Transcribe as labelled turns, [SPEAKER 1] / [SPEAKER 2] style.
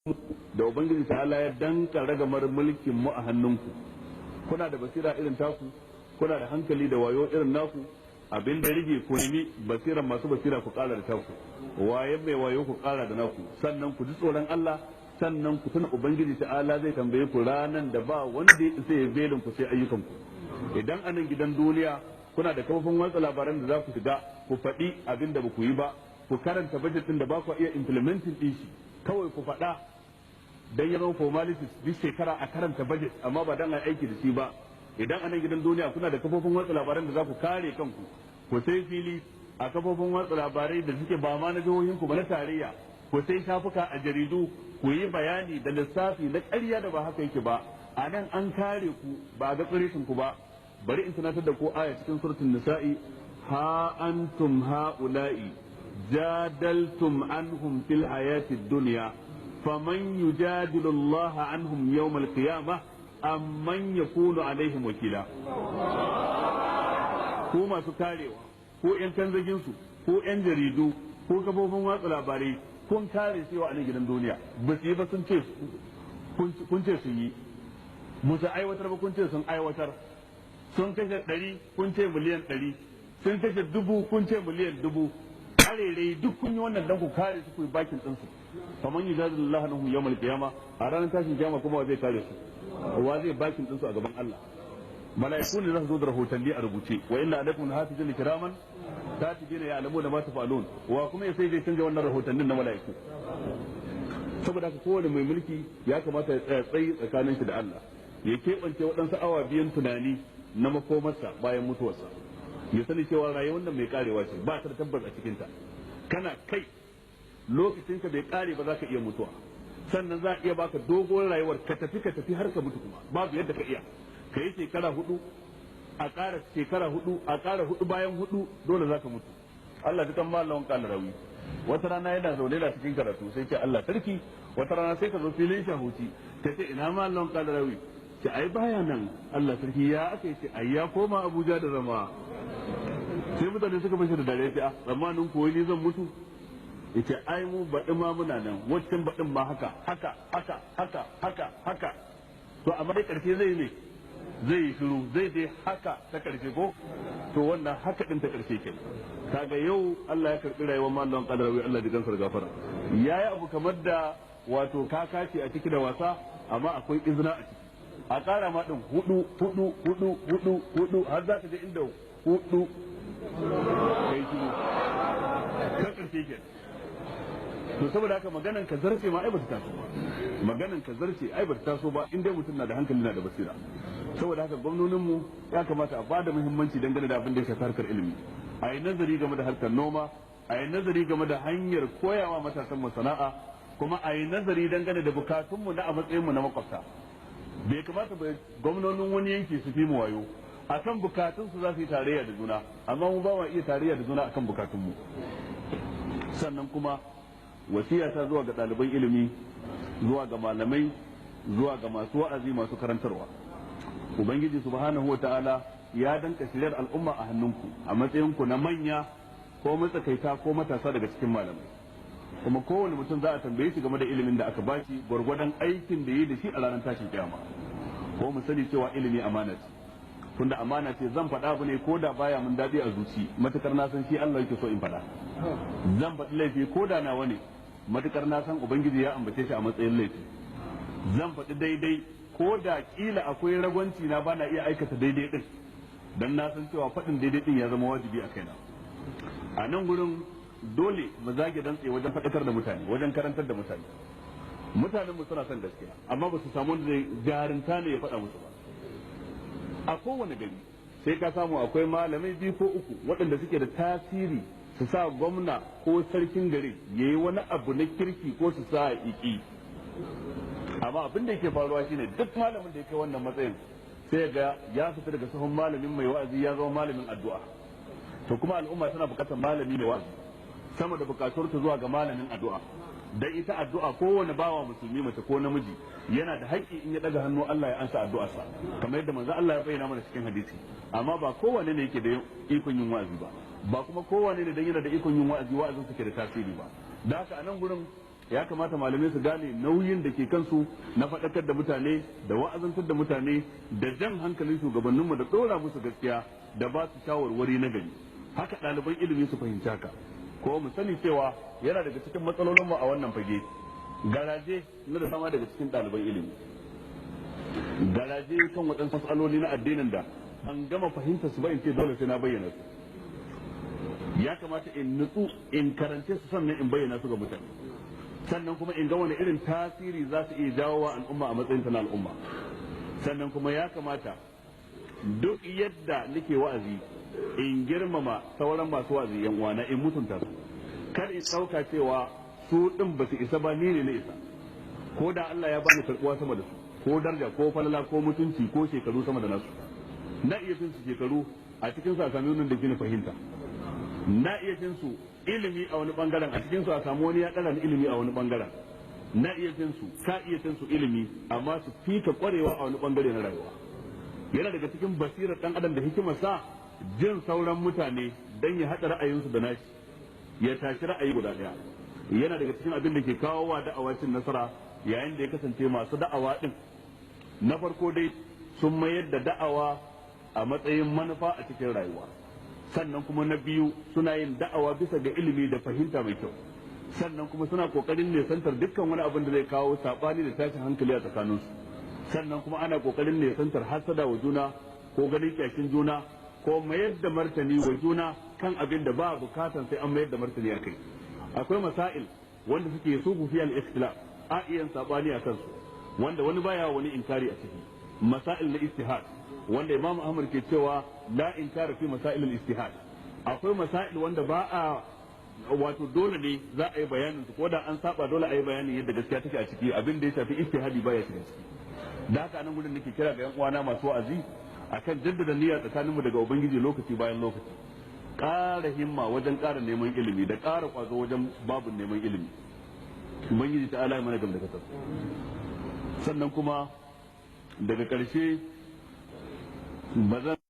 [SPEAKER 1] da ubangiji ta Allah ya danka ragamar mulkin mu a hannunku. Kuna da basira irin taku, kuna da hankali da wayo irin naku, abin da rige ku nemi basiran masu basira ku kara da taku, waye mai wayo ku kara da naku, sannan ku ji tsoron Allah, sannan ku tuna ubangiji ta Allah zai tambaye ku ranan da ba wanda ya isa ya belin ku sai ayyukan ku. Idan anan gidan duniya kuna da kafofin watsa labaran da za ku shiga ku faɗi abin da ba ku yi ba, ku karanta budget din da ba ku iya implementing din shi, kawai ku faɗa dan ya zama formalities duk shekara a karanta budget amma ba dan a aiki da shi ba. Idan anan gidan duniya kuna da kafofin watsa labaran da za ku kare kanku, ku sai fili a kafofin watsa labarai da suke ba ma na jihohin ku ba na tarayya, ku sai shafuka a jaridu, ku yi bayani da lissafi na ƙarya da ba haka yake ba. A nan an kare ku ba ga tsirishin ku ba. Bari in tunatar da ku aya cikin suratul nisa'i, ha antum haula'i jadaltum anhum fil hayatid dunya faman yujadilu Allah anhum yawm al-qiyamah amman yakunu alaihim wakila. Ko masu karewa, ko yan kanzagin su, ko yan jaridu, ko kafofin watsa labarai, kun kare su a nan gidan duniya, ba su yi ba sun ce kun ce sun yi, musu aiwatar ba kun ce sun aiwatar, sun kashe 100 kun ce miliyan 100, sun kashe 1000 kun ce miliyan 1000, karerai duk kun yi wannan dan ku kare su ku yi bakin ɗinsu. faman yujadilullahu anhum yawmal qiyama, a ranar tashin kiyama kuma wa zai kare su, wa zai bakin ɗinsu a gaban Allah. mala'iku ne za su zo da rahotanni a rubuce, wa inna alaikum hafizun kiraman katibina ya'lamuna ma tafalun, wa kuma ya sai zai canja wannan rahotannin na mala'iku. saboda haka kowane mai mulki ya kamata ya tsaya tsayi tsakanin shi da Allah, ya keɓance waɗansu awa biyan tunani na makomarsa bayan mutuwarsa, ya sani cewa rayuwar nan mai karewa ce, ba ta da tabbas a cikinta. kana kai lokacinka bai kare ba za ka iya mutuwa, sannan za a iya baka dogon rayuwar ka tafi har ka mutu kuma babu yadda ka iya. ka yi shekara 4 a ƙara shekara 4 a ƙara 4 bayan 4 dole za ka mutu. Allah ta kan lawan kana rawi, wata rana yana zaune da cikin karatu sai ce Allah sarki, wata rana sai ka zo filin shahuci ta ce ina ma lawan kana rawi, ce ai baya nan. Allah sarki ya aka ce ai ya koma Abuja da zama. sai mutane suka fashe da dare sai tsammanin koyi ni zan mutu, yace ai mu baɗi ma muna nan, waccan baɗin ma haka haka haka haka haka haka. to amma dai ƙarshe zai ne zai yi shiru, zai dai haka ta ƙarshe ko to wannan haka din ta ƙarshe ke. kaga yau Allah ya karɓi rayuwar mallan kadarawi, Allah ya gansar gafara, yayi abu kamar da wato kakaci a ciki da wasa, amma akwai izina a ciki. a ƙara ma din 4 4 4 4 4 har za ka je inda 4 kai shiru ta ƙarshe ke. to saboda haka maganan ka zarce ma ai ba ta taso ba, maganan ka zarce ai ba ta taso ba in dai mutum na da hankali na da basira. saboda haka gwamnonin mu ya kamata a bada muhimmanci dangane da abin da ya shafi harkar ilimi, a yi nazari game da harkar noma, a yi nazari game da hanyar koyawa matasan mu sana'a, kuma a yi nazari dangane da bukatun mu na a matsayin mu na makwabta. bai kamata ba gwamnonin wani yanki su fi mu wayo akan bukatun su za su yi tarayya da juna, amma mu ba mu iya tarayya da juna akan bukatun mu. sannan kuma wasiya ta zuwa ga ɗaliban ilimi, zuwa ga malamai, zuwa ga masu wa'azi, masu karantarwa. ubangiji subhanahu wa ta'ala ya danka shiryar al'umma a hannunku a matsayinku na manya ko matsakaita ko matasa daga cikin malamai, kuma kowane mutum za a tambaye shi game da ilimin da aka bashi gwargwadon aikin da yi da shi a ranar tashin kiyama. ko mu sani cewa ilimi amana ce, tunda amana ce zan faɗa abu ne ko da baya mun daɗi a zuci, matukar na san shi Allah yake so in faɗa. zan faɗi laifi ko da nawa ne, matukar na san ubangiji ya ambace shi a matsayin laifi. zan faɗi daidai ko da kila akwai ragwanci na bana iya aikata daidai din, dan na san cewa faɗin daidai din ya zama wajibi a kaina. a nan gurin dole mu zage dantse wajen faɗakar da mutane, wajen karantar da mutane. mutanen mu suna son gaskiya amma ba su samu wanda zai jarinta ne ya faɗa musu ba. a kowane gari sai ka samu akwai malamai 2 ko 3 waɗanda suke da tasiri su sa gwamna ko sarkin gari yayi wani abu na kirki ko su sa iki. amma abin da yake faruwa shine duk malamin da yake wannan matsayin sai ga ya fita daga sahun malamin mai wa'azi ya zama malamin addu'a. to kuma al'umma tana bukatar malami mai wa'azi sama da bukatuwar ta zuwa ga malamin addu'a. dan ita addu'a kowane bawa musulmi mace ko namiji yana da haƙƙi in ya daga hannu Allah ya ansa addu'arsa, kamar yadda manzo Allah ya bayyana mana cikin hadisi. amma ba kowane ne yake da ikon yin wa'azi ba kuma kowane ne dan yana da ikon yin wa'azi wa'azin ke da tasiri ba. da haka a nan gurin ya kamata malamai su gane nauyin da ke kansu na faɗakar da mutane da wa'azantar da mutane da jan hankalin shugabanninmu da ɗora musu gaskiya da ba su shawarwari na gari. Haka ɗaliban ilimi su fahimci haka. Ko mu sani cewa yana daga cikin matsalolinmu a wannan fage garaje na da sama daga cikin ɗaliban ilimi. Garaje kan waɗansu matsaloli na addinin da an gama fahimta su ba in ce dole sai na bayyana su. Ya kamata in nutsu in karance su sannan in bayyana su ga mutane. Sannan kuma in ga wani irin tasiri za su iya jawo wa al'umma a matsayin ta na al'umma. Sannan kuma ya kamata duk yadda nake wa'azi in girmama sauran masu wa'azi yan uwana in mutunta su. Kar in ɗauka cewa su ɗin ba su isa ba ni ne na isa. Ko da Allah ya bani karɓuwa sama da su. Ko darja ko falala ko mutunci ko shekaru sama da nasu na iya fin su shekaru a cikin su a sami wani da gina fahimta na iya fin su ilimi a wani bangaren a cikin su a samu wani ya ɗara ilimi a wani bangaren na iya fin su ka iya fin su ilimi amma su fika kwarewa a wani bangare na rayuwa yana daga cikin basirar dan adam da hikimar sa jin sauran mutane dan ya haɗa ra'ayinsu da nashi ya tashi ra'ayi guda ɗaya yana daga cikin abin da ke kawo wa da'awa cin nasara yayin da ya kasance masu da'awa din na farko dai sun mayar da da'awa a matsayin manufa a cikin rayuwa sannan kuma na biyu suna yin da'awa bisa ga ilimi da fahimta mai kyau sannan kuma suna kokarin nesantar dukkan wani abin da zai kawo sabani da tashin hankali a tsakaninsu sannan kuma ana kokarin nesantar hasada wa juna ko ganin kyashin juna ko mayar da martani wa juna kan abin da ba bukatan sai an mayar da martani a kai akwai masail wanda suke suku fi al-ikhtilaf a iyan sabani a kansu wanda wani baya wani inkari a ciki masail na istihad wanda imam ahmad ke cewa la inkara fi masail al-istihad akwai masail wanda ba a wato dole ne za a yi bayanin su ko da an saba dole a yi bayanin yadda gaskiya take a ciki abin da ya shafi istihadi baya shiga ciki da haka nan gudun nake kira ga yan uwana masu wa'azi akan jaddada niyya tsakaninmu daga ubangiji lokaci bayan lokaci ƙara himma wajen ƙara neman ilimi da ƙara ƙwazo wajen babin neman ilimi ubangiji ta ala mana gam da kasar sannan kuma daga ƙarshe ba zan